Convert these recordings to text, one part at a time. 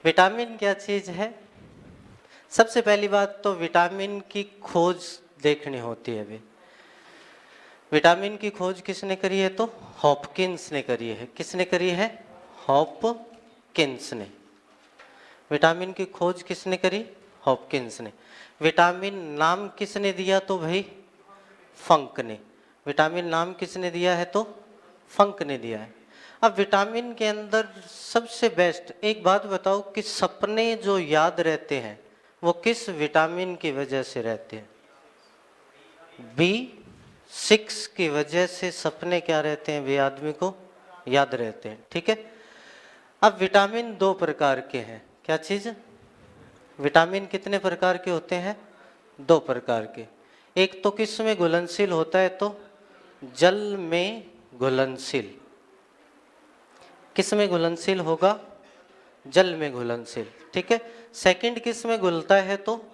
Vitamin क्या चीज है? सबसे पहली बात तो विटामिन की खोज देखनी होती है। अभी विटामिन की खोज किसने करी है? तो हॉपकिंस ने करी है। किसने करी है? हॉपकिंस ने। विटामिन की खोज किसने करी? हॉपकिंस ने। विटामिन नाम किसने दिया? तो भाई फंक ने। विटामिन नाम किसने दिया है? तो फंक ने दिया है। अब विटामिन के अंदर सबसे बेस्ट एक बात बताओ कि सपने जो याद रहते हैं वो किस विटामिन की वजह से रहते हैं? B6 की वजह से सपने क्या रहते हैं? वे आदमी को याद रहते हैं। ठीक है। अब विटामिन दो प्रकार के हैं। क्या चीज? विटामिन कितने प्रकार के होते हैं? दो प्रकार के। एक तो किस में घुलनशील होता है? तो जल में घुलनशील। किस में घुलनशील होगा? जल में घुलनशील। ठीक है। सेकंड किस में घुलता है? तो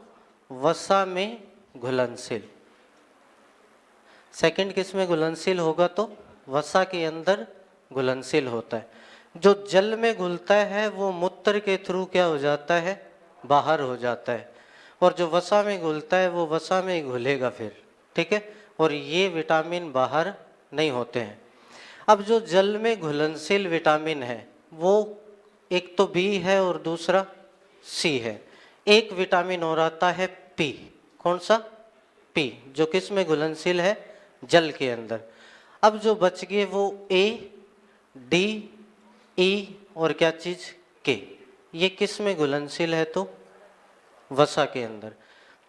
वसा में घुलनशील। सेकंड किस में घुलनशील होगा? तो वसा के अंदर घुलनशील होता है। जो जल में घुलता है वो मूत्र के थ्रू क्या हो जाता है? बाहर हो जाता है। और जो वसा में घुलता है वो वसा में ही घुलेगा फिर। ठीक है। और ये विटामिन बाहर नहीं होते हैं। अब जो जल में घुलनशील विटामिन है वो एक तो बी है और दूसरा सी है। एक विटामिन और आता है पी। कौन सा? पी, जो किस में घुलनशील है? जल के अंदर। अब जो बच गए वो ए, डी, ई और क्या चीज? के। ये किस में घुलनशील है? तो वसा के अंदर।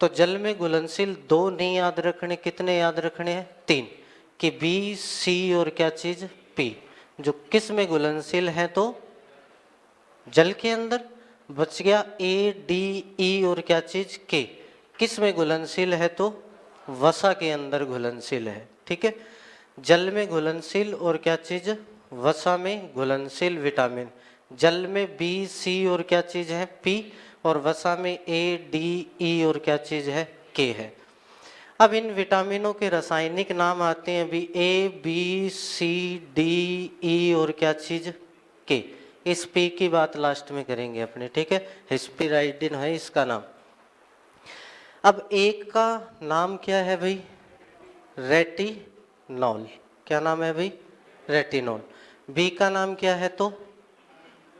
तो जल में घुलनशील दो नहीं याद रखने, कितने याद रखने हैं? तीन। कि बी, सी और क्या चीज? पी। जो किस में घुलनशील है? तो जल के अंदर। बच गया ए, डी, ई और क्या चीज? के। किस में घुलनशील है? तो वसा के अंदर घुलनशील है। ठीक है। जल में घुलनशील और क्या चीज? वसा में घुलनशील विटामिन। जल में बी, सी और क्या चीज है? पी। और वसा में ए, डी, ई और क्या चीज है? के है। अब इन विटामिनों के रासायनिक नाम आते हैं अभी ए, बी, सी, डी, ई और क्या चीज? के। इस पी की बात लास्ट में करेंगे अपने। ठीक है। हिस्पेराइडिन है इसका नाम। अब एक का नाम क्या है भाई? रेटिनॉल। क्या नाम है भाई? रेटिनॉल। बी का नाम क्या है? तो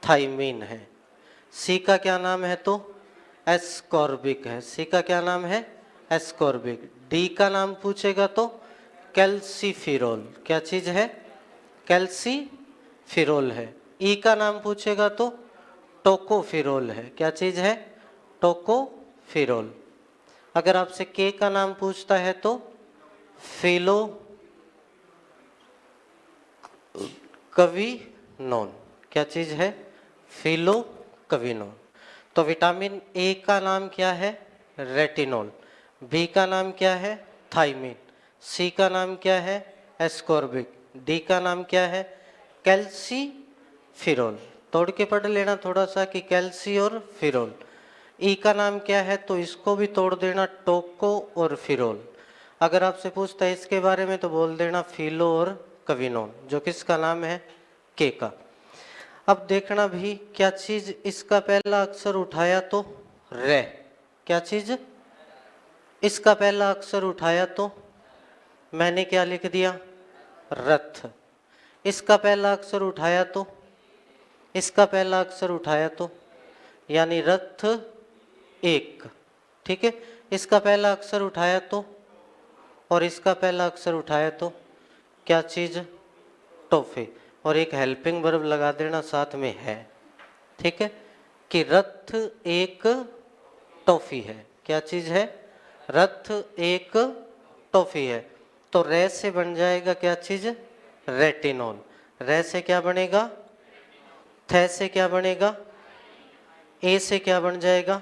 थाइमीन है। सी का क्या नाम है? तो एस्कॉर्बिक है। सी का क्या नाम है? एस्कॉर्बिक। डी का नाम पूछेगा तो कैल्सीफिरोल। क्या चीज है? कैल्सीफिरोल है। ई का नाम पूछेगा तो टोकोफिरोल है। क्या चीज है? टोकोफिरोल। अगर आपसे के का नाम पूछता है तो फिलो कविनोन। क्या चीज है? फिलो कविनोन। तो विटामिन ए का नाम क्या है? रेटिनॉल। बी का नाम क्या है? थाइमीन। सी का नाम क्या है? एस्कॉर्बिक। डी का नाम क्या है? कैल्सीफिरोल। तोड़ के पढ़ लेना थोड़ा सा कि कैल्सी और फिरोल। ई का नाम क्या है? तो इसको भी तोड़ देना, टोको और फिरोल। अगर आपसे पूछता है इसके बारे में तो बोल देना फिलो और कविनोन, जो किसका नाम है? के का। अब देखना भी क्या चीज इसका पहला अक्षर उठाया तो रे। क्या चीज? इसका पहला अक्षर उठाया तो मैंने क्या लिख दिया? रथ। इसका पहला अक्षर उठाया तो इसका पहला अक्षर उठाया तो यानी रथ एक। ठीक है। इसका पहला अक्षर उठाया तो और इसका पहला अक्षर उठाया तो क्या चीज? टॉफी। और एक हेल्पिंग वर्ब लगा देना साथ में है। ठीक है। कि रथ एक टॉफी है। क्या चीज है? रथ एक टॉफी है। तो रे से बन जाएगा क्या चीज? रेटिनॉल। रे से क्या बनेगा? थे से क्या बनेगा? ए से क्या बन जाएगा?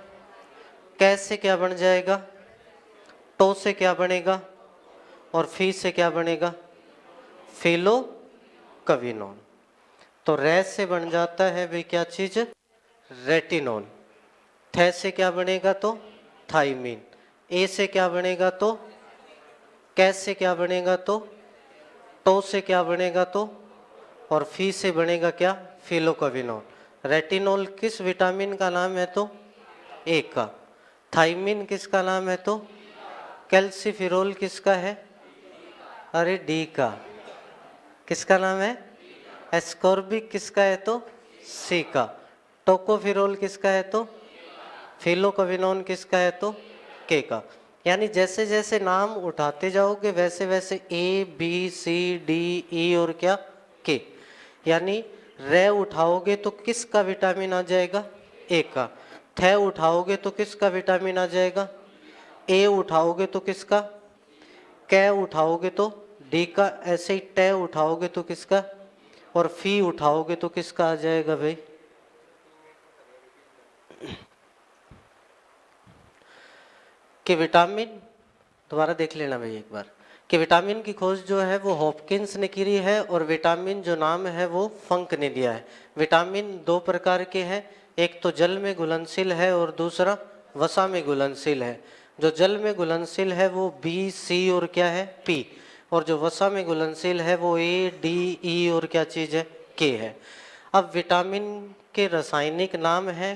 कै से क्या बन जाएगा? टो से क्या बनेगा? और फी से क्या बनेगा? फिलो कविनोन। तो रे से बन जाता है भाई क्या चीज? रेटिनॉल। थे से क्या बनेगा? तो थाइमीन। ए से क्या बनेगा? तो कै से क्या बनेगा? तो टो से क्या बनेगा? तो और फी से बनेगा क्या? फिलोकविनोन। रेटिनॉल किस विटामिन का नाम है तो ए का। थाइमिन किसका नाम है तो कैल्सिफेरॉल किसका है, अरे डी का। किसका नाम है, एस्कॉर्बिक किसका है तो सी का। टोकोफेरॉल किसका है तो फिलोक्विनोन किसका है तो के का। यानी जैसे जैसे नाम उठाते जाओगे वैसे वैसे ए बी सी डी ई और क्या के। यानी रे उठाओगे तो किसका विटामिन आ जाएगा, ए का। थे उठाओगे तो किसका विटामिन आ जाएगा, ए उठाओगे तो किसका, कै उठाओगे तो डी का। ऐसे ही टे उठाओगे तो किसका, और फी उठाओगे तो किसका आ जाएगा भाई, कि विटामिन। दोबारा देख लेना भाई एक बार कि विटामिन की खोज जो है वो हॉपकिंस ने की है और विटामिन जो नाम है वो फंक ने दिया है। विटामिन दो प्रकार के हैं, एक तो जल में घुलनशील है और दूसरा वसा में घुलनशील है। जो जल में घुलनशील है वो बी सी और क्या है पी, और जो वसा में घुलनशील है वो ए डी ई और क्या चीज़ है के है। अब विटामिन के रासायनिक नाम है,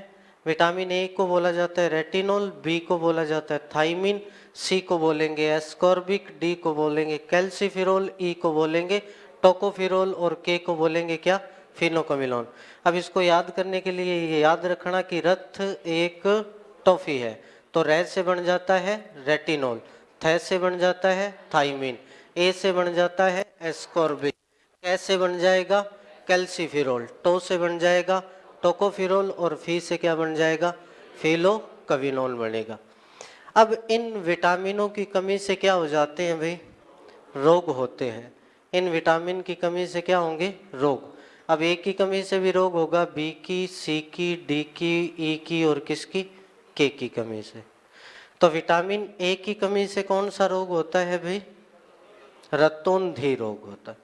विटामिन ए को बोला जाता है रेटिनॉल, बी को बोला जाता है थाइमिन, सी को बोलेंगे एस्कॉर्बिक, डी को बोलेंगे कैल्सिफेरॉल, ई को बोलेंगे टोकोफेरॉल और के को बोलेंगे क्या फिनोकमिलोन। अब इसको याद करने के लिए ये याद रखना कि रथ एक टॉफी है, तो रे से बन जाता है रेटिनॉल, थे से बन जाता है थाइमिन, ए से बन जाता है एस्कॉर्बिक, कै से बन जाएगा कैल्सिफेरॉल, टो से बन जाएगा टोकोफेरॉल और फी से क्या बन जाएगा फिलोक्विनोन बनेगा। अब इन विटामिनों की कमी से क्या हो जाते हैं भाई, रोग होते हैं। इन विटामिन की कमी से क्या होंगे रोग। अब ए की कमी से भी रोग होगा, बी की, सी की, डी की, ई की और किसकी के की कमी से। तो विटामिन ए की कमी से कौन सा रोग होता है भाई, रतौंधी रोग होता है।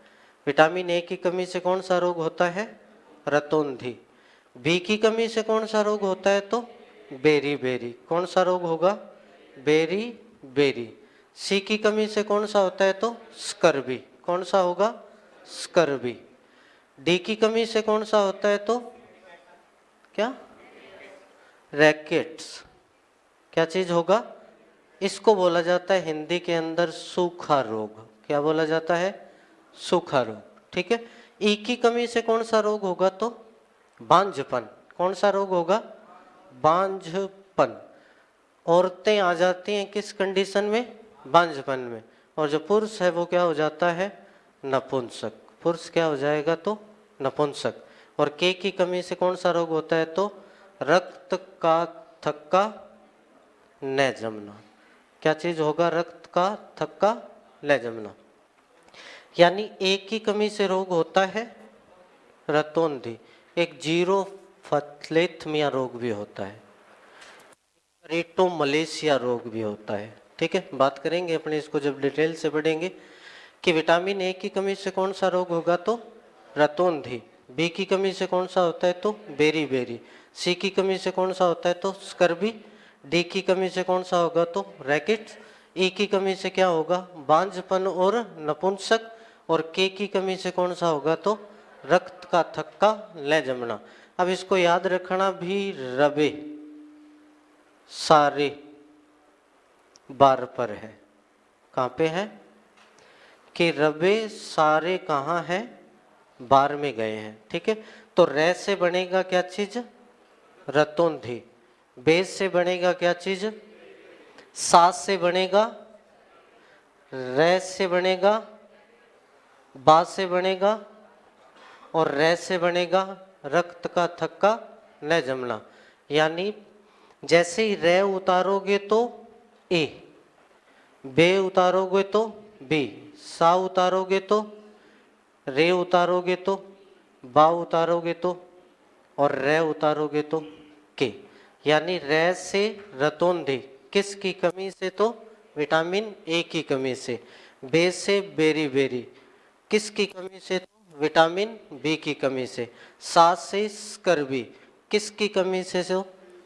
विटामिन ए की कमी से कौन सा रोग होता है, रतौंधी। बी की कमी से कौन सा रोग होता है तो बेरी बेरी, कौन सा रोग होगा बेरी बेरी। सी की कमी से कौन सा होता है तो स्कर्वी, कौन सा होगा स्कर्वी। डी की कमी से कौन सा होता है तो क्या रैकेट्स, क्या चीज होगा, इसको बोला जाता है हिंदी के अंदर सूखा रोग। क्या बोला जाता है सूखा रोग, ठीक है। ई की कमी से कौन सा रोग होगा तो बांझपन, कौन सा रोग होगा बांझपन। औरतें आ जाती हैं किस कंडीशन में बांझपन में, और जो पुरुष है वो क्या हो जाता है नपुंसक, पुरुष क्या हो जाएगा तो नपुंसक। और के की कमी से कौन सा रोग होता है तो रक्त का थक्का न जमना, क्या चीज होगा रक्त का थक्का न जमना। यानी ए की कमी से रोग होता है रतौंधी, एक जीरो फथलेथमिया रोग भी होता है, रेटो मलेशिया रोग भी होता है, ठीक है। बात करेंगे अपने इसको जब डिटेल से पढ़ेंगे कि विटामिन ए की कमी से कौन सा रोग होगा तो रतौंधी, बी की कमी से कौन सा होता है तो बेरी बेरी, सी की कमी से कौन सा होता है तो स्कर्वी, डी की कमी से कौन सा होगा तो रैकेट्स, ई की कमी से क्या होगा बांझपन और नपुंसक, और के की कमी से कौन सा होगा तो रक्त का थक्का न जमना। अब इसको याद रखना भी रबे सारे बार पर है, कहाँ पे है कि रबे सारे कहाँ है बार में गए हैं, ठीक है। तो रे से बनेगा क्या चीज रतौंधी, बेस से बनेगा क्या चीज, सास से बनेगा, रे से बनेगा, बा से बनेगा और रे से बनेगा रक्त का थक्का न जमना। यानी जैसे ही रे उतारोगे तो ए, बे उतारोगे तो बी, सा उतारोगे तो रे, उतारोगे तो बा, उतारोगे तो और रे उतारोगे तो के। यानी रे से रतौंधी किसकी कमी से तो विटामिन ए की कमी से, बे से बेरी बेरी किसकी कमी से तो विटामिन बी की कमी से, सा से स्कर्वी किसकी कमी से तो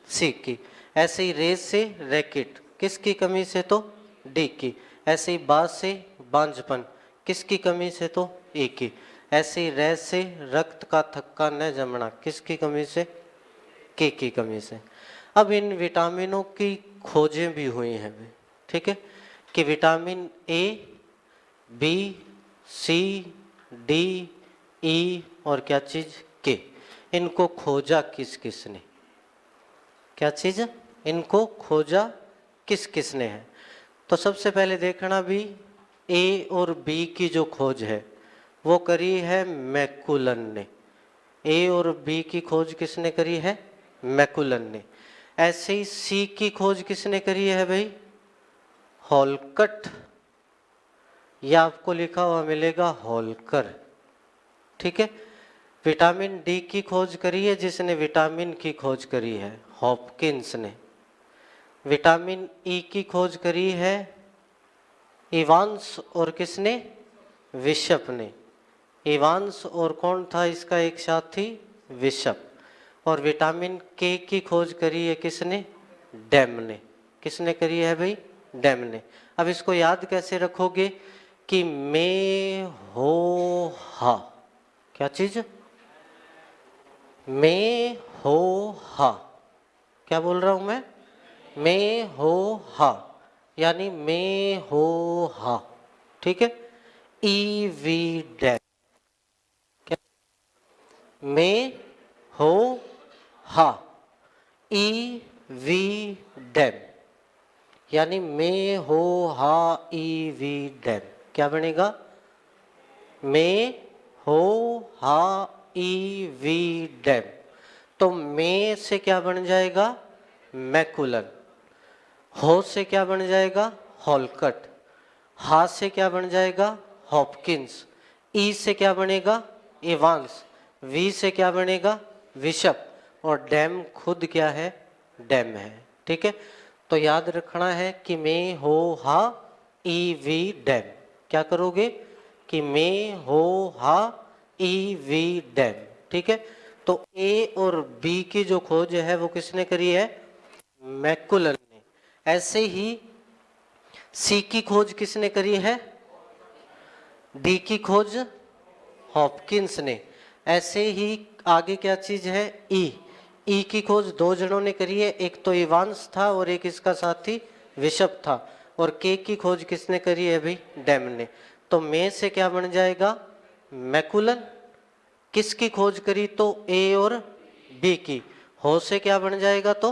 सी की, ऐसे ही रे से रैकेट किसकी कमी से तो डी की, ऐसे ही बा से बांझपन किसकी कमी से तो ए की, ऐसे ही रे से रक्त का थक्का न जमना, किसकी कमी से? के की कमी से। अब इन विटामिनों की खोजें भी हुई हैं, ठीक है, कि vitamin A, B, C, D, E और क्या चीज? के। इनको खोजा किस किसने? क्या चीज? इनको खोजा किस किसने है? तो सबसे पहले देखना भी, ए और बी की जो खोज है वो करी है मैकुलन ने। ए और बी की खोज किसने करी है? मैकुलन ने। ऐसे ही सी की खोज किसने करी है भाई? हॉलकट, या आपको लिखा हुआ मिलेगा हॉलकर, ठीक है। विटामिन डी की खोज करी है, जिसने विटामिन की खोज करी है? हॉपकिंस ने। विटामिन ई की खोज करी है इवांस, और किसने? विशप ने। इवांस और कौन था इसका एक साथी? विशप। और विटामिन के की खोज करी है किसने? डैम ने। किसने करी है भाई? डैम ने। अब इसको याद कैसे रखोगे कि में हो हा, क्या चीज? में हो हा, क्या बोल रहा हूं मैं हो हा, यानी में हो हा, ठीक है। ई वी डैम, क्या? में हो हा, ई वी डैम, यानी में हो हा ई वी डैम। क्या बनेगा? में हो हा ई वी डैम। तो में से क्या बन जाएगा? मैकुलन। हो से क्या बन जाएगा? हॉलकट। हा से क्या बन जाएगा? हॉपकिंस। ई से क्या बनेगा? इवांस। वी से क्या बनेगा? विशप। और डैम खुद क्या है? डैम है, ठीक है। तो याद रखना है कि में हो हा ई वी डैम। क्या करोगे कि में हो हा ई वी डैम, ठीक है। तो ए और बी की जो खोज है वो किसने करी है? मैकुलन ने। ऐसे ही सी की खोज किसने करी है? डी की खोज हॉपकिंस ने। ऐसे ही आगे क्या चीज है? ई। ई की खोज दो जनों ने करी है, एक तो इवांस था और एक इसका साथी विशप था। और के की खोज किसने करी है भाई? डैम ने। तो में से क्या बन जाएगा? मैकुलन। किसकी खोज करी? तो ए और बी की। हो से क्या बन जाएगा? तो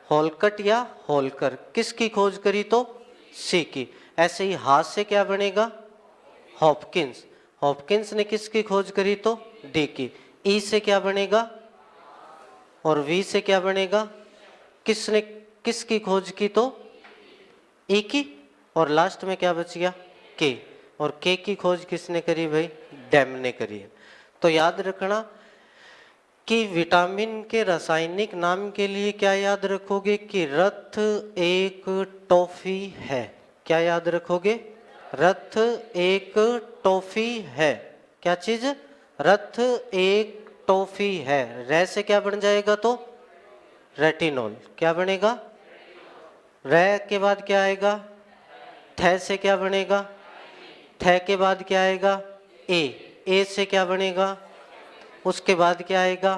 हॉलकट या हॉलकर। किसकी खोज करी? तो सी की। ऐसे ही हाथ से क्या बनेगा? हॉपकिंस। हॉपकिंस ने किसकी खोज करी? तो डी की। ई से क्या बनेगा? और वी से क्या बनेगा? किसने किसकी खोज की? तो ई की। और लास्ट में क्या बच गया? के। और के की खोज किसने करी भाई? डैम ने करी है। तो याद रखना कि विटामिन के रासायनिक नाम के लिए क्या याद रखोगे कि रथ एक टॉफी है। क्या याद रखोगे? रथ एक टॉफी है। क्या चीज? रथ एक टॉफी है। रे से क्या बन जाएगा? तो रेटिनॉल। क्या बनेगा? रे के बाद क्या आएगा? थे से क्या बनेगा? थे के बाद क्या आएगा? ए। ए से क्या बनेगा? उसके बाद क्या आएगा?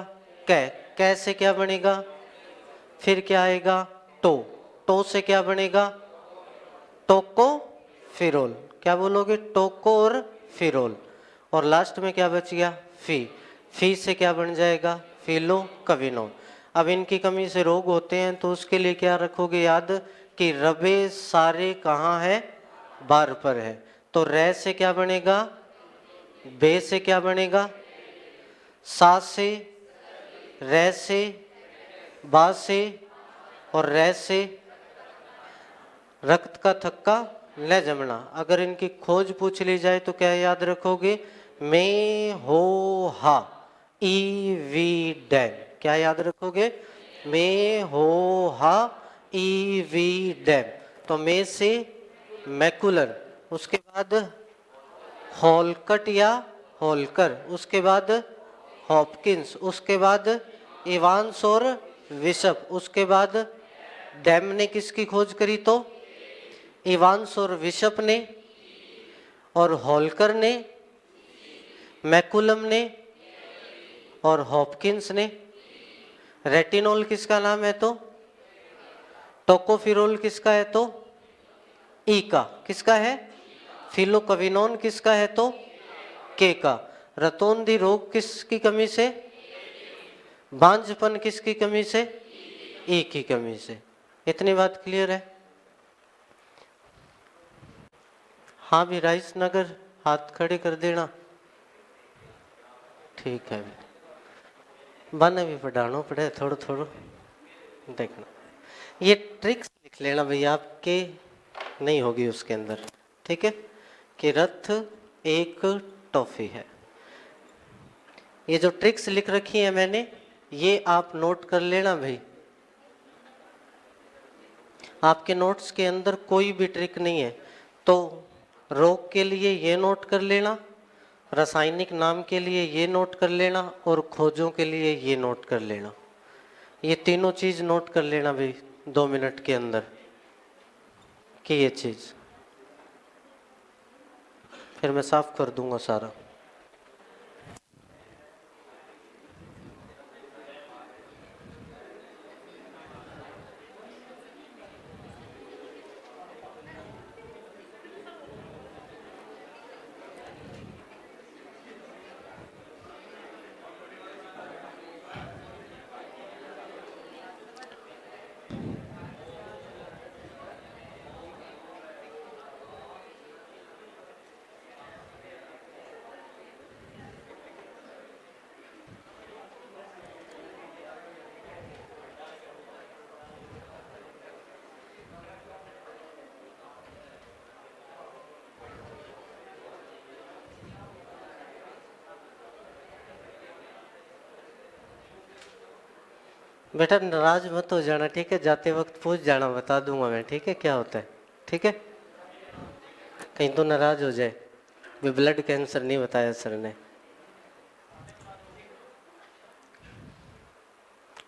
कै। कै से क्या बनेगा? फिर क्या आएगा? टो। टो से क्या बनेगा? टोको फिरोल। क्या बोलोगे? टोको और फिरोल। और लास्ट में क्या बच गया? फी। फी से क्या बन जाएगा? फिलो कविनो। अब इनकी कमी से रोग होते हैं तो उसके लिए क्या रखोगे याद कि रबे सारे कहाँ है? बार पर है। तो रे से क्या बनेगा? बे से क्या बनेगा? सा से, रे से, बा से और रे से रक्त का थक्का न जमना। अगर इनकी खोज पूछ ली जाए तो क्या याद रखोगे? में हो हा ई वी डैम। क्या याद रखोगे? में हो हा ई वी डैम। तो में से मैकुलर, उसके बाद हॉलकट या हॉलकर, उसके बाद हॉपकिंस, उसके बाद इवांस और विशप, उसके बाद डैम ने किसकी खोज करी? तो इवांस और विशप ने। और हॉलकर ने मैकुलम ने और हॉपकिंस ने। रेटिनॉल किसका नाम है तो? टोकोफिरोल किसका है तो? ई का। किसका है? फिलोक्विनोन किसका है तो? के का। रतौंधी रोग किसकी कमी से? बांझपन किसकी कमी से? ई की कमी से। इतनी बात क्लियर है? हाँ भी राइस नगर हाथ खड़े कर देना। ठीक है, बने भी पढ़ाना पड़े थोड़ा थोड़ा देखना। ये ट्रिक्स लिख लेना भैया, आपके नहीं होगी उसके अंदर। ठीक है, कि रथ एक टॉफी है। ये जो ट्रिक्स लिख रखी है मैंने, ये आप नोट कर लेना भाई। आपके नोट्स के अंदर कोई भी ट्रिक नहीं है तो रोग के लिए ये नोट कर लेना, रासायनिक नाम के लिए ये नोट कर लेना, और खोजों के लिए ये नोट कर लेना। ये तीनों चीज नोट कर लेना भाई 2 मिनट के अंदर कि ये चीज, फिर मैं साफ कर दूंगा सारा। बेटा नाराज मत हो जाना, ठीक है? जाते वक्त पूछ जाना, बता दूंगा मैं, ठीक है क्या होता है? ठीक है, कहीं तो नाराज हो जाए। वे ब्लड कैंसर नहीं बताया सर ने।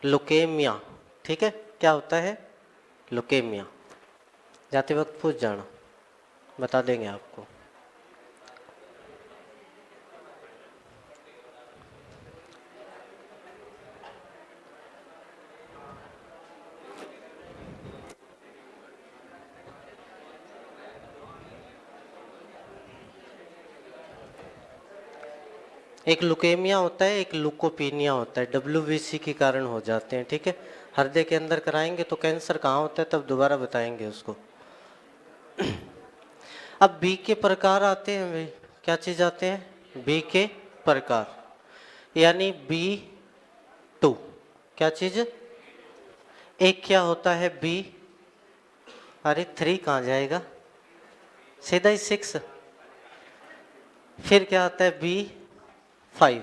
लुकेमिया, ठीक है, क्या होता है लुकेमिया? जाते वक्त पूछ जाना, बता देंगे आपको। एक लुकेमिया होता है, एक लुकोपीनिया होता है। WBC के कारण हो जाते हैं, ठीक है? हृदय के अंदर कराएंगे तो कैंसर कहाँ होता है तब दोबारा बताएंगे उसको। अब बी के प्रकार आते हैं भाई, क्या चीज आते हैं? बी के प्रकार, यानी B2। क्या चीज? एक क्या होता है बी, अरे 3 कहाँ जाएगा, सीधा ही 6। फिर क्या आता है B5,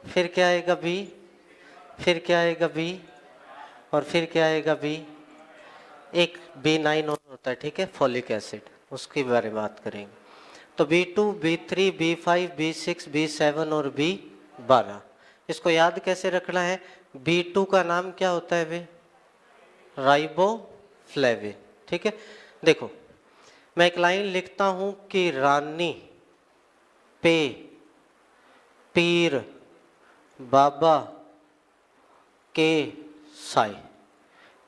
फिर क्या आएगा B, फिर क्या आएगा B, और फिर क्या आएगा B। एक B9 और होता है, ठीक है, फॉलिक एसिड, उसके बारे में बात करेंगे। तो B2, B3, B5, B6, B7 और B12। इसको याद कैसे रखना है? B2 का नाम क्या होता है भाई? राइबोफ्लेविन, ठीक है? देखो मैं एक लाइन लिखता हूं कि रानी पे पीर बाबा के साय।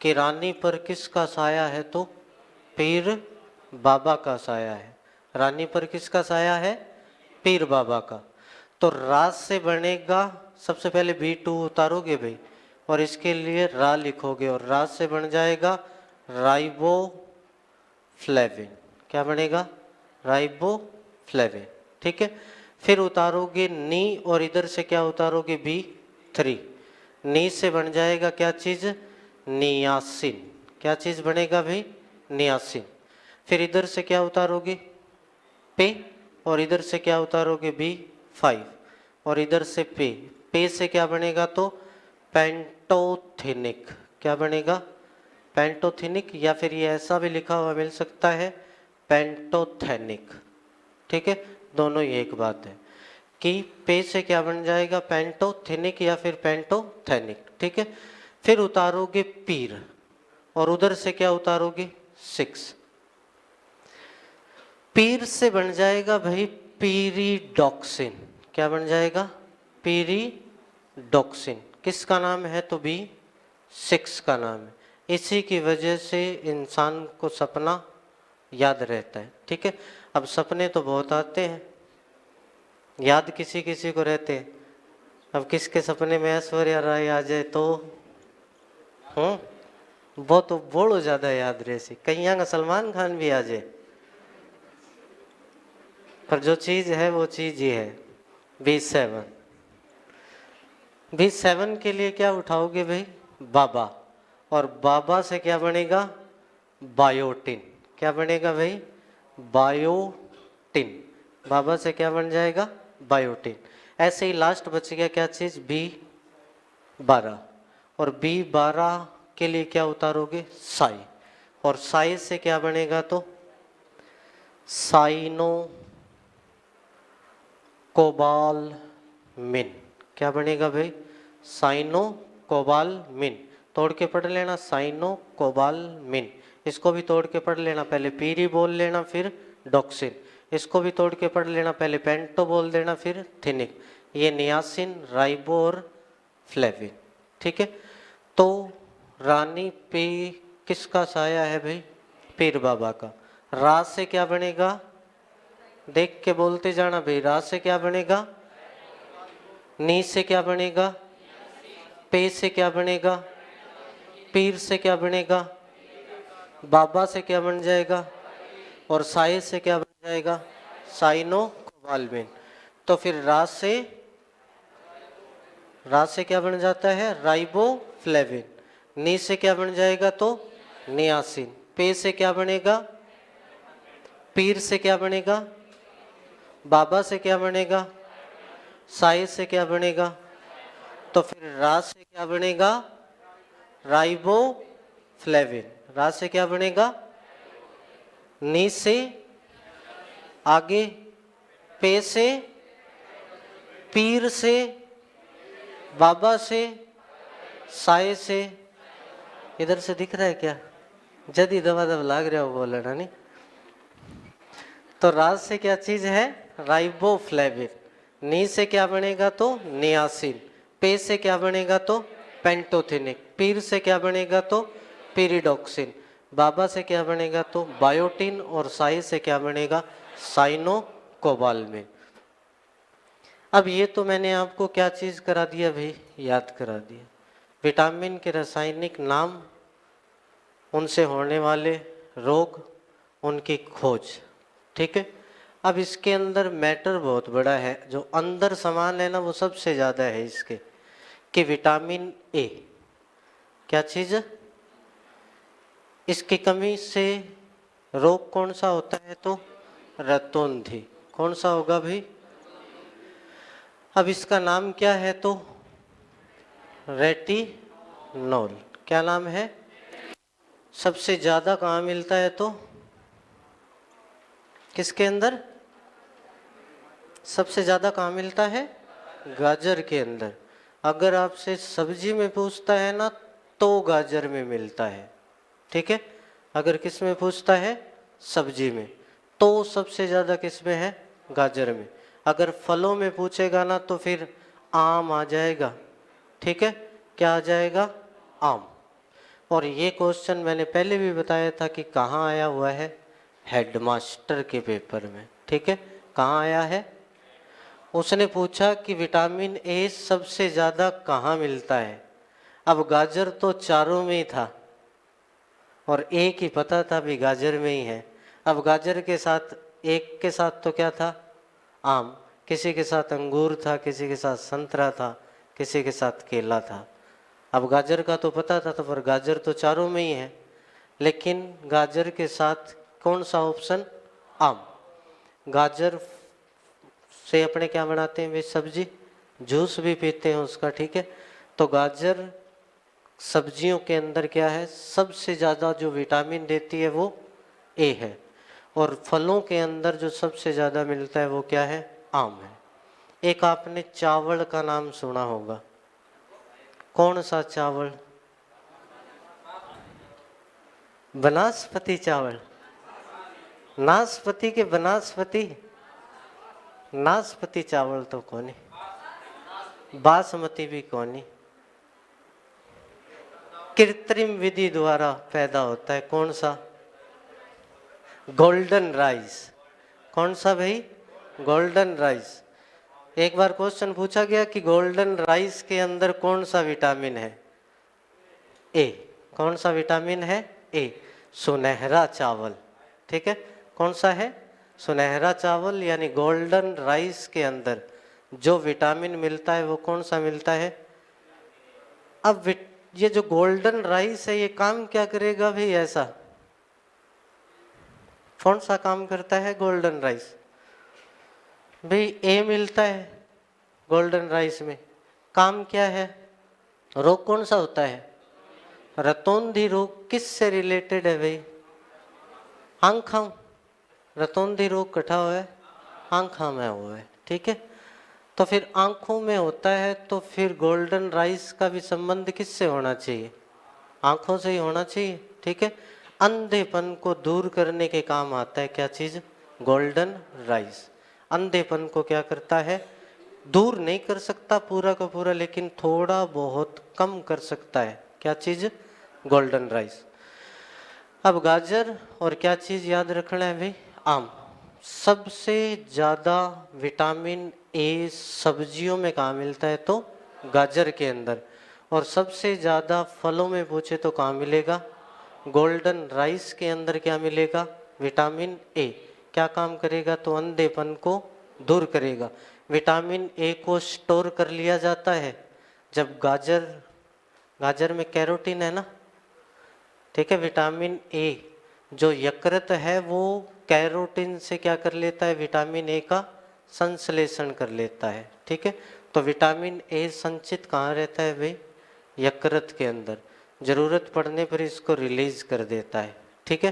कि रानी पर किसका साया है तो? पीर बाबा का साया है। रानी पर किसका साया है? पीर बाबा का। तो राज से बनेगा, सबसे पहले B2 उतारोगे भाई और इसके लिए रा लिखोगे, और राज से बन जाएगा राइबोफ्लेविन। क्या बनेगा? राइबोफ्लेविन, ठीक है? फिर उतारोगे नी, और इधर से क्या उतारोगे? B3। नी से बन जाएगा क्या चीज? नियासिन। क्या चीज बनेगा भाई? नियासिन। फिर इधर से क्या उतारोगे? पे, और इधर से क्या उतारोगे? B5, और इधर से पे से क्या बनेगा तो? पेंटोथेनिक। क्या बनेगा? पेंटोथेनिक, या फिर ये ऐसा भी लिखा हुआ मिल सकता है पेंटोथेनिक, ठीक है? दोनों ही एक बात है कि पे से क्या बन जाएगा? पेंटोथेनिक या फिर पेंटोथेनिक, ठीक है? फिर उतारोगे पीर, और उधर से क्या उतारोगे? 6। पीर से बन जाएगा भाई पीरिडॉक्सिन। क्या बन जाएगा? पीरिडॉक्सिन। किसका नाम है? तो B6 का नाम है। इसी की वजह से इंसान को सपना याद रहता है। ठीक है, अब सपने तो बहुत आते हैं, याद किसी किसी को रहते हैं। अब किसके सपने में ऐश्वर्या राय आ जाए तो वो तो बोलो ज्यादा याद रहे सी, कहीं का सलमान खान भी आ जाए, पर जो चीज है वो चीज ही है। B7। B7 के लिए क्या उठाओगे भाई? बाबा। और बाबा से क्या बनेगा? बायोटिन। क्या बनेगा भाई? बायोटिन। बाबा से क्या बन जाएगा? बायोटिन। ऐसे ही लास्ट बच गया क्या चीज? B12। और B12 के लिए क्या उतारोगे? साई। और साई से क्या बनेगा? तो साइनो कोबालमिन। क्या बनेगा भाई? Cyanocobalamin. तोड़ के पढ़ लेना, साइनो कोबालमिन। इसको भी तोड़ के पढ़ लेना, पहले पीरी बोल लेना फिर डॉक्सिन। इसको भी तोड़ के पढ़ लेना, पहले पेंटो बोल देना फिर थिनिक। ये नियासिन, राइबो और फ्लेविन। ठीक है, तो रानी पे किसका साया है भाई? पीर बाबा का। रा से क्या बनेगा? देख के बोलते जाना भाई। रा से क्या बनेगा? नी से क्या बनेगा? पे से क्या बनेगा? पीर से क्या बनेगा? बाबा से क्या बन जाएगा? और साई से क्या बन जाएगा? Cyanocobalamin. तो फिर रा से क्या बन जाता है? राइबोफ्लेविन। नी से क्या बन जाएगा? तो नियासिन। पे से क्या बनेगा? पीर से क्या बनेगा? बाबा से क्या बनेगा? साई से क्या बनेगा? तो फिर रा से क्या बनेगा? राइबोफ्लेविन। रा से क्या बनेगा? नी से आगे, पे से, पीर से, बाबा से, साए से। इधर से दिख रहा है क्या? जदी दबा दब लाग रहा हो बोलना नहीं। तो राज से क्या चीज है? राइबोफ्लेविन। नी से क्या बनेगा? तो नियासिन। पे से क्या बनेगा? तो पेंटोथेनिक। पीर से क्या बनेगा? तो पीरिडॉक्सिन। बाबा से क्या बनेगा? तो बायोटिन। और साई से क्या बनेगा? Cyanocobalamin. अब ये तो मैंने आपको क्या चीज करा दिया भाई? याद करा दिया। विटामिन के रासायनिक नाम, उनसे होने वाले रोग, उनकी खोज। ठीक है, अब इसके अंदर मैटर बहुत बड़ा है, जो अंदर सामान है ना वो सबसे ज़्यादा है इसके, कि विटामिन ए क्या चीज़, इसकी कमी से रोग कौन सा होता है? तो रतौंधी। कौन सा होगा भाई? अब इसका नाम क्या है? तो रेटिनॉल। क्या नाम है? सबसे ज़्यादा कहाँ मिलता है? तो किसके अंदर सबसे ज़्यादा कहाँ मिलता है? गाजर के अंदर। अगर आपसे सब्जी में पूछता है ना तो गाजर में मिलता है। ठीक है, अगर किस में पूछता है? सब्जी में। तो सबसे ज़्यादा किस में है? गाजर में। अगर फलों में पूछेगा ना तो फिर आम आ जाएगा। ठीक है, क्या आ जाएगा? आम। और ये क्वेश्चन मैंने पहले भी बताया था कि कहाँ आया हुआ है? हेडमास्टर के पेपर में। ठीक है, कहाँ आया है? उसने पूछा कि विटामिन ए सबसे ज़्यादा कहाँ मिलता है। अब गाजर तो चारों में ही था और एक ही पता था भी गाजर में ही है। अब गाजर के साथ, एक के साथ तो क्या था? आम। किसी के साथ अंगूर था, किसी के साथ संतरा था, किसी के साथ केला था। अब गाजर का तो पता था, तो पर गाजर तो चारों में ही है, लेकिन गाजर के साथ कौन सा ऑप्शन? आम। गाजर से अपने क्या बनाते हैं वे? सब्जी, जूस भी पीते हैं उसका। ठीक है, तो गाजर सब्जियों के अंदर क्या है? सबसे ज़्यादा जो विटामिन देती है वो ए है। और फलों के अंदर जो सबसे ज़्यादा मिलता है वो क्या है? आम है। एक आपने चावल का नाम सुना होगा, कौन सा चावल? वनस्पति चावल। नाशपति के वनस्पति? नाशपाती चावल तो कोनी, बासमती भी कोनी, कृत्रिम विधि द्वारा पैदा होता है। कौन सा? Golden rice. कौन सा भाई? Golden rice. एक बार क्वेश्चन पूछा गया कि गोल्डन राइस के अंदर कौन सा विटामिन है? ए। कौन सा विटामिन है? ए। सुनहरा चावल। ठीक है, कौन सा है? सुनहरा चावल, यानी गोल्डन राइस के अंदर जो विटामिन मिलता है वो कौन सा मिलता है? अब ये जो गोल्डन राइस है ये काम क्या करेगा भाई? ऐसा कौन सा काम करता है गोल्डन राइस? भाई ए मिलता है गोल्डन राइस में, काम क्या है? रोग कौन सा होता है? रतौंधी रोग। किस से रिलेटेड है भाई? आंखों। रतौंधी रोग कटा हुआ है आंखों में हुआ है। ठीक है, तो फिर आंखों में होता है तो फिर गोल्डन राइस का भी संबंध किससे होना चाहिए? आंखों से ही होना चाहिए। ठीक है, अंधेपन को दूर करने के काम आता है क्या चीज? Golden rice. अंधेपन को क्या करता है? दूर नहीं कर सकता पूरा का पूरा, लेकिन थोड़ा बहुत कम कर सकता है। क्या चीज? Golden rice. अब गाजर और क्या चीज याद रखना है भाई? आम। सबसे ज्यादा विटामिन ए सब्जियों में कहाँ मिलता है? तो गाजर के अंदर। और सबसे ज्यादा फलों में पूछे तो कहाँ मिलेगा? गोल्डन राइस के अंदर क्या मिलेगा? Vitamin A. क्या काम करेगा? तो अंधेपन को दूर करेगा। विटामिन ए को स्टोर कर लिया जाता है जब गाजर में कैरोटीन है ना। ठीक है, विटामिन ए जो यकृत है वो कैरोटीन से क्या कर लेता है? विटामिन ए का संश्लेषण कर लेता है। ठीक है, तो विटामिन ए संचित कहाँ रहता है भाई? यकृत के अंदर। जरूरत पड़ने पर इसको रिलीज कर देता है। ठीक है,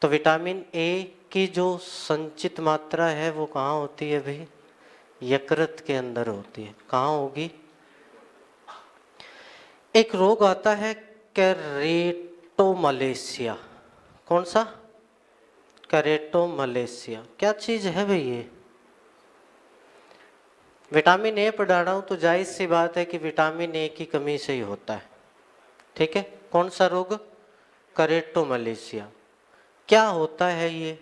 तो विटामिन ए की जो संचित मात्रा है वो कहाँ होती है भाई? यकृत के अंदर होती है। कहाँ होगी? एक रोग आता है कैरेटोमलेशिया। कौन सा? कैरेटोमलेशिया। क्या चीज है भाई ये? विटामिन ए पढ़ा रहा हूं तो जाहिर सी बात है कि विटामिन ए की कमी से ही होता है। ठीक है, कौन सा रोग? कैरेटोमलेशिया। क्या होता है ये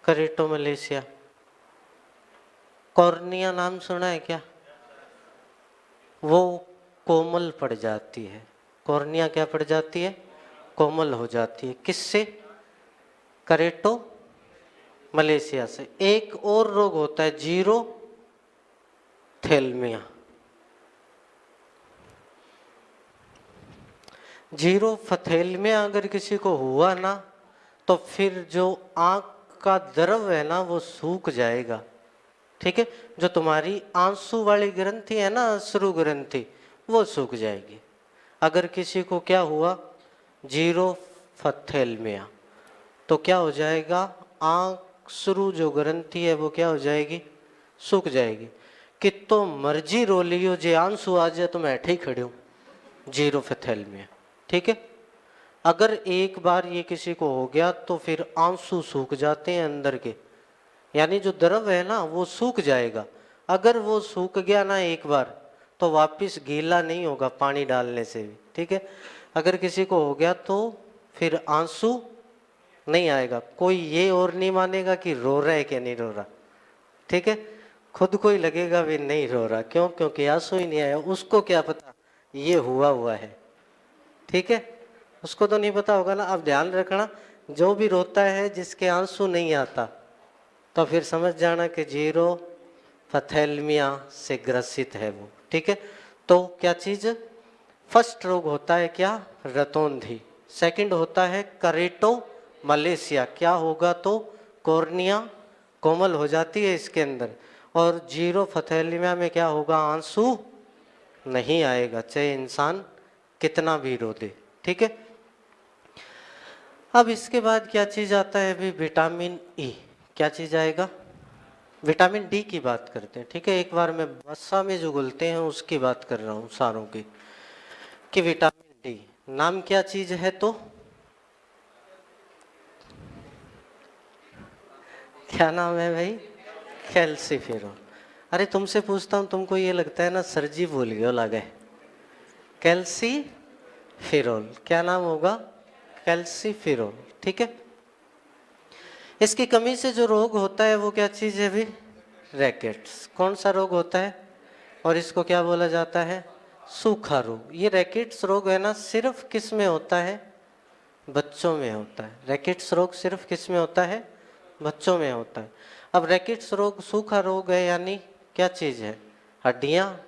कैरेटोमलेशिया? कॉर्निया नाम सुना है क्या? वो कोमल पड़ जाती है। कॉर्निया क्या पड़ जाती है? कोमल हो जाती है। किससे? करेटो मलेशिया से। एक और रोग होता है जीरो थैलेमिया। जीरो थैलेमिया अगर किसी को हुआ ना तो फिर जो आंख का द्रव है ना वो सूख जाएगा। ठीक है, जो तुम्हारी आंसू वाली ग्रंथि है ना, अश्रु ग्रंथि, वो सूख जाएगी। अगर किसी को क्या हुआ? जीरो थैलेमिया, तो क्या हो जाएगा? आंख शुरू जो ग्रंथि है वो क्या हो जाएगी? सूख जाएगी। कि तो मर्जी रो लियो, जे आंसू आ जाए तो मैं ऐठे ही खड़े हूँ। जीरो थैलेमिया। ठीक है, अगर एक बार ये किसी को हो गया तो फिर आंसू सूख जाते हैं अंदर के, यानी जो द्रव है ना वो सूख जाएगा। अगर वो सूख गया ना एक बार तो वापिस गीला नहीं होगा पानी डालने से भी। ठीक है, अगर किसी को हो गया तो फिर आंसू नहीं आएगा। कोई ये और नहीं मानेगा कि रो रहा है कि नहीं रो रहा। ठीक है, खुद को ही लगेगा भी नहीं रो रहा। क्यों? क्योंकि आंसू ही नहीं आया। उसको क्या पता ये हुआ है। ठीक है, उसको तो नहीं पता होगा ना। अब ध्यान रखना, जो भी रोता है जिसके आंसू नहीं आता तो फिर समझ जाना कि जीरो थैलेमिया से ग्रसित है वो। ठीक है, तो क्या चीज? फर्स्ट रोग होता है क्या? रतौंधी। सेकंड होता है करेटो मलेशिया। क्या होगा? तो कॉर्निया कोमल हो जाती है इसके अंदर। और जीरो थैलेमिया में क्या होगा? आंसू नहीं आएगा चाहे इंसान कितना भी रो दे। ठीक है, अब इसके बाद क्या चीज आता है अभी? Vitamin E. क्या चीज आएगा? विटामिन डी की बात करते हैं। ठीक है, एक बार मैं वसा में जो घुलते हैं उसकी बात कर रहा हूँ सारों की। कि विटामिन डी नाम क्या चीज है? तो क्या नाम है भाई? कैल्सीफेरोल। अरे तुमसे पूछता हूँ, तुमको ये लगता है ना सर जी भूल गए लगे। कैल्सीफेरोल क्या नाम होगा? कैल्सीफेरोल, ठीक है। इसकी कमी से जो रोग होता है वो क्या चीज़ है भी? रैकेट्स। कौन सा रोग होता है और इसको क्या बोला जाता है? सूखा रोग। ये रैकेट्स रोग है ना, सिर्फ किस में होता है? बच्चों में होता है। रैकेट्स रोग सिर्फ किस में होता है? बच्चों में होता है। अब रैकेट्स रोग सूखा रोग है, यानी क्या चीज़ है? हड्डियाँ।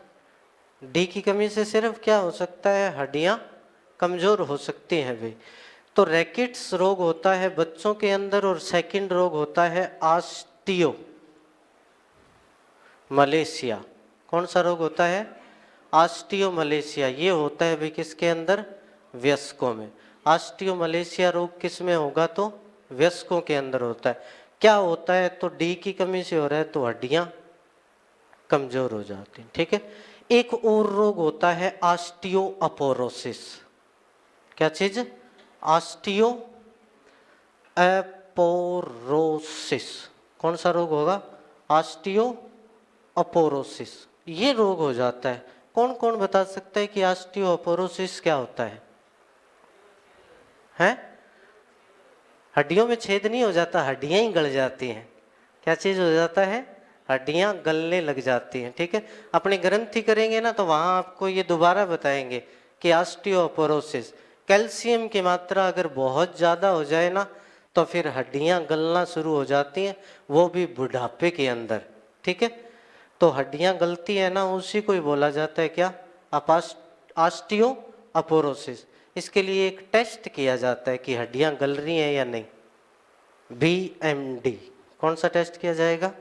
डी की कमी से सिर्फ क्या हो सकता है? हड्डियाँ कमज़ोर हो सकती हैं भाई। तो रैकेट्स रोग होता है बच्चों के अंदर, और सेकंड रोग होता है ऑस्टियो मलेशिया। कौन सा रोग होता है? Osteo Malaysia. ये होता है भाई किसके अंदर? वयस्कों में। ऑस्टियो मलेशिया रोग किस में होगा? तो वयस्कों के अंदर होता है। क्या होता है? तो डी की कमी से हो रहा है तो हड्डियां कमजोर हो जाती हैं, ठीक है। एक और रोग होता है ऑस्टियोअपोरोसिस। क्या चीज? ऑस्टियो एपोरोसिस। कौन सा रोग होगा? ऑस्टियोअपोरोसिस। ये रोग हो जाता है। कौन कौन बता सकता है कि ऑस्टियोअपोरोसिस क्या होता है? हैं? हड्डियों में छेद नहीं हो जाता, हड्डियां ही गल जाती हैं। क्या चीज हो जाता है? हड्डियां गलने लग जाती हैं, ठीक है। अपने ग्रंथि करेंगे ना तो वहां आपको ये दोबारा बताएंगे कि ऑस्टियोपोरोसिस, कैल्शियम की मात्रा अगर बहुत ज़्यादा हो जाए ना तो फिर हड्डियां गलना शुरू हो जाती हैं, वो भी बुढ़ापे के अंदर, ठीक है। तो हड्डियां गलती है ना, उसी को ही बोला जाता है क्या? ऑस्टियोपोरोसिस। इसके लिए एक टेस्ट किया जाता है कि हड्डियां गल रही हैं या नहीं। BMD। कौन सा टेस्ट किया जाएगा?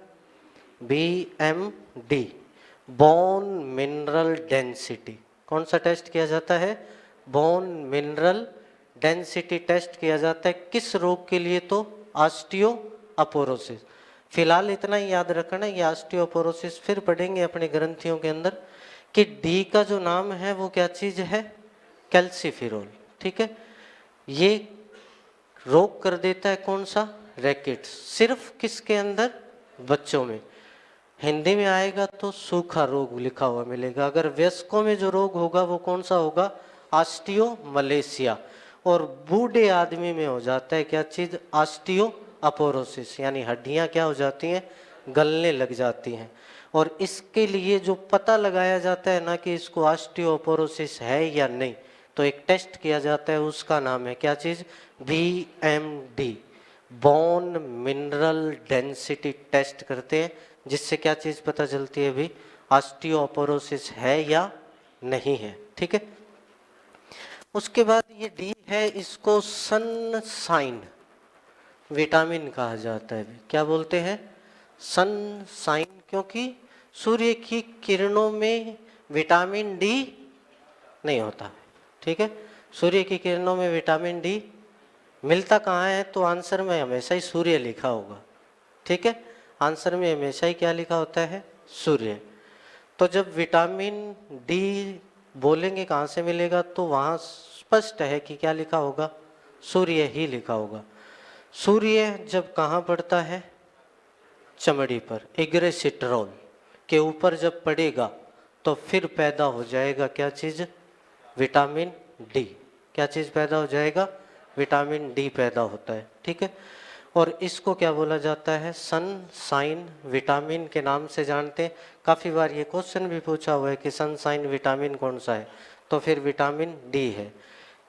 BMD, bone mineral density. कौन सा टेस्ट किया जाता है? बोन मिनरल डेंसिटी टेस्ट किया जाता है। किस रोग के लिए? तो ऑस्टियोअपोरोसिस। फिलहाल इतना ही याद रखना, ये ऑस्टियोअपोरोसिस फिर पढ़ेंगे अपने ग्रंथियों के अंदर कि डी का जो नाम है वो क्या चीज है? कैल्सीफेरोल, ठीक है। ये रोग कर देता है कौन सा? रैकेट्स। सिर्फ किसके अंदर? बच्चों में। हिंदी में आएगा तो सूखा रोग लिखा हुआ मिलेगा। अगर वयस्कों में जो रोग होगा वो कौन सा होगा? Osteo Malaysia. और बूढ़े आदमी में हो जाता है क्या चीज? ऑस्टियो अपोरोसिस, यानी हड्डियां क्या हो जाती हैं? गलने लग जाती हैं। और इसके लिए जो पता लगाया जाता है ना कि इसको ऑस्टियोपोरोसिस है या नहीं, तो एक टेस्ट किया जाता है, उसका नाम है क्या चीज? BMD, bone mineral density test करते हैं, जिससे क्या चीज पता चलती है भी? ऑस्टियोपोरोसिस है या नहीं है, ठीक है। उसके बाद ये डी है, इसको सनसाइन विटामिन कहा जाता है। क्या बोलते हैं? सनसाइन, क्योंकि सूर्य की किरणों में विटामिन डी नहीं होता, ठीक है। सूर्य की किरणों में विटामिन डी मिलता कहाँ है? तो आंसर में हमेशा ही सूर्य लिखा होगा, ठीक है। आंसर में हमेशा ही क्या लिखा होता है? सूर्य। तो जब विटामिन डी बोलेंगे कहाँ से मिलेगा, तो वहाँ स्पष्ट है कि क्या लिखा होगा? सूर्य ही लिखा होगा। सूर्य जब कहाँ पड़ता है? चमड़ी पर, एग्रेसिट्रोल के ऊपर जब पड़ेगा तो फिर पैदा हो जाएगा क्या चीज? Vitamin D. क्या चीज पैदा हो जाएगा? विटामिन डी पैदा होता है, ठीक है। और इसको क्या बोला जाता है? सनसाइन विटामिन के नाम से जानते हैं। काफ़ी बार ये क्वेश्चन भी पूछा हुआ है कि सनसाइन विटामिन कौन सा है, तो फिर विटामिन डी है।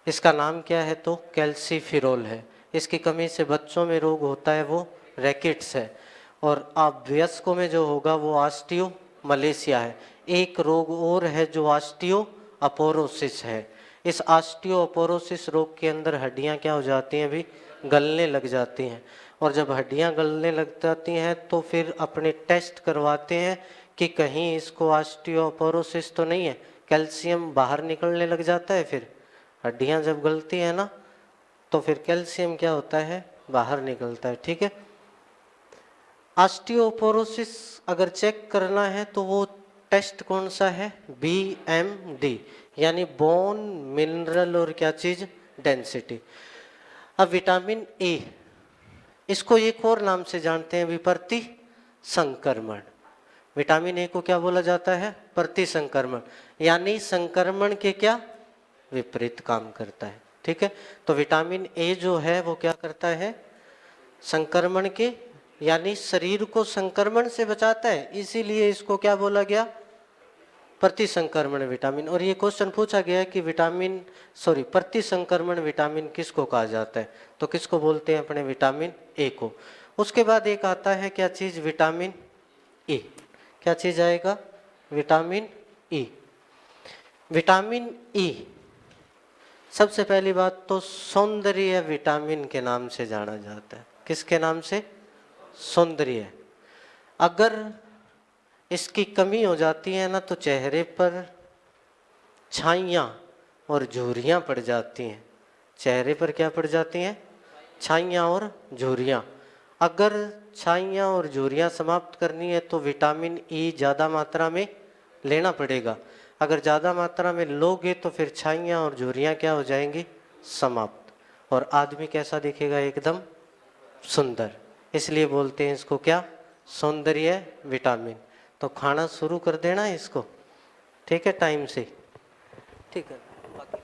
इसका नाम क्या है? तो कैल्सीफेरोल है। इसकी कमी से बच्चों में रोग होता है वो रैकेट्स है, और आप वयस्कों में जो होगा वो ऑस्टियो मलेशिया है। एक रोग और है जो ऑस्टियो अपोरोसिस है। इस ऑस्टियोपोरोसिस रोग के अंदर हड्डियां क्या हो जाती हैं भी? गलने लग जाती हैं। और जब हड्डियां गलने लग जाती हैं तो फिर अपने टेस्ट करवाते हैं कि कहीं इसको ऑस्टियोपोरोसिस तो नहीं है। कैल्शियम बाहर निकलने लग जाता है, फिर हड्डियां जब गलती है ना तो फिर कैल्शियम क्या होता है? बाहर निकलता है, ठीक है। ऑस्टियोपोरोसिस अगर चेक करना है तो वो टेस्ट कौन सा है? BMD, यानी बोन मिनरल और क्या चीज? डेंसिटी। अब विटामिन ए, इसको एक और नाम से जानते हैं, विपर्ति संक्रमण। विटामिन ए को क्या बोला जाता है? प्रतिसंक्रमण, यानी संक्रमण के क्या विपरीत काम करता है। ठीक है, तो विटामिन ए जो है वो क्या करता है? संक्रमण के, यानी शरीर को संक्रमण से बचाता है, इसीलिए इसको क्या बोला गया? प्रतिसंक्रमण विटामिन। और ये क्वेश्चन पूछा गया है कि प्रतिसंक्रमण विटामिन किसको कहा जाता है? तो किसको बोलते हैं अपने? विटामिन ए को। उसके बाद एक आता है क्या चीज? Vitamin E. क्या चीज आएगा? Vitamin E. विटामिन ई सबसे पहली बात तो सौंदर्य विटामिन के नाम से जाना जाता है। किसके नाम से? सौंदर्य। अगर इसकी कमी हो जाती है ना तो चेहरे पर छाइयाँ और झुर्रियाँ पड़ जाती हैं। चेहरे पर क्या पड़ जाती हैं? छाइयाँ और झुर्रियाँ। अगर छाइयाँ और झुर्रियाँ समाप्त करनी है तो विटामिन ई ज़्यादा मात्रा में लेना पड़ेगा। अगर ज़्यादा मात्रा में लोगे तो फिर छाइयाँ और झुर्रियाँ क्या हो जाएंगी? समाप्त। और आदमी कैसा दिखेगा? एकदम सुंदर। इसलिए बोलते हैं इसको क्या? सौंदर्य विटामिन। तो खाना शुरू कर देना इसको, ठीक है, टाइम से। ठीक है, बाकी